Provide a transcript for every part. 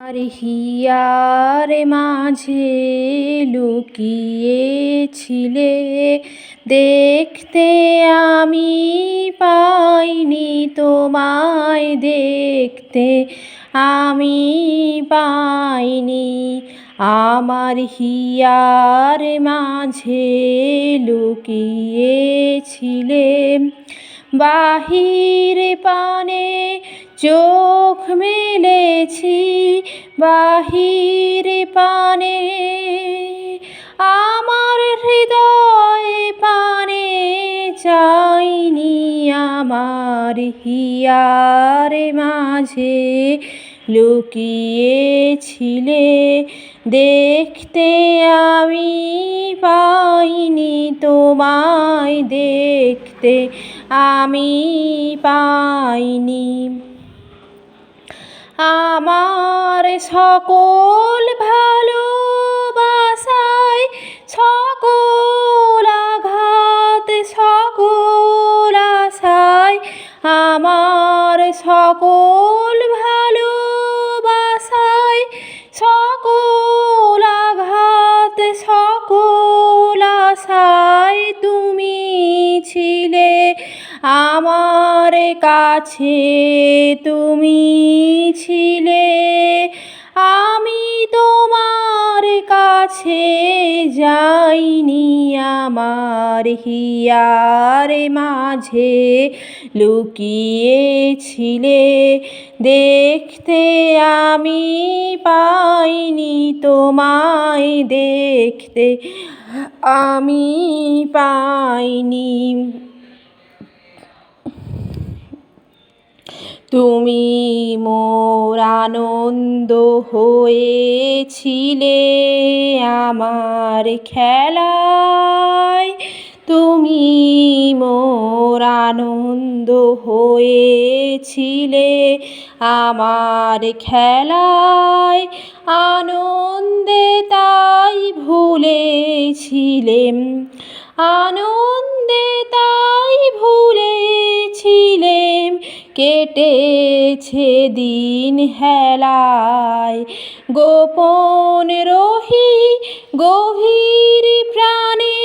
আর here মাঝে লুকিয়েছিলে, দেখতে আমি পাইনি তোমায়, দেখতে আমি পাইনি। আমার হিয়ার মাঝে লুকিয়েছিলে, বাহিরে পানে চোখ মেলেছি, বাহিরে পানে আমার হৃদয় পানে চাইনি। আমার হিয়ার মাঝে লুকিয়েছিলে, দেখতে আমি পাইনি তোমায়, দেখতে আমি পাইনি। আমার সকল ভালোবাসায় সকল আঘাত, সকল আশায়, আমার সকল ভালোবাসায় সকল আঘাত, সকল আশায় তুমি ছিলে আমার কাছে, তুমি ছিলে। আমি তোমার কাছে যাইনি, আমার হিয়ার মাঝে লুকিয়েছিলে, দেখতে আমি পাইনি তোমায়, দেখতে আমি পাইনি। তুমি মোর আনন্দ হয়েছিলে আমার খেলায়, তুমি মোর আনন্দ হয়েছিলে আমার খেলায়। আনন্দে তাই ভুলেছিলে, আনন্দে তাই ভুলেছিলে, কেটেছে দিন হেলায়। গোপন রহি গভীর প্রাণে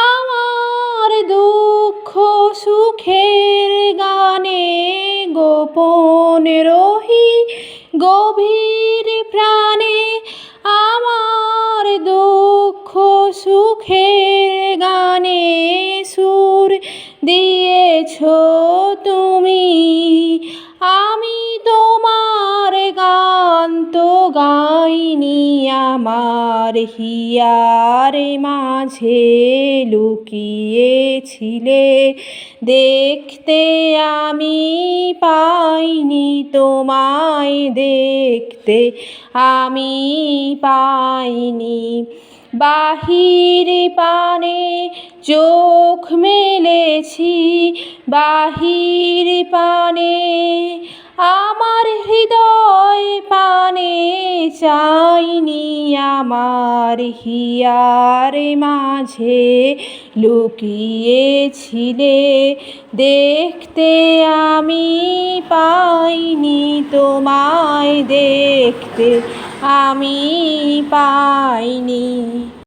আমার দুঃখ সুখের গানে, গোপন রহি গভীর প্রাণে আমার দুঃখ সুখের গানে সুর দিয়েছ তুমি। আমি তোমার গান তো গাইনি, আমার হিয়ার মাঝে লুকিয়েছিলে, দেখতে আমি পাইনি তোমায়, দেখতে আমি পাইনি। বাহিরে পানে চোখ মেলেছি, বাহিরে পানে আমার হৃদয় পানে চাইনি। আমার হিয়ার মাঝে লুকিয়েছিলে, দেখতে আমি পাইনি তোমায়, দেখতে আমি পাইনি।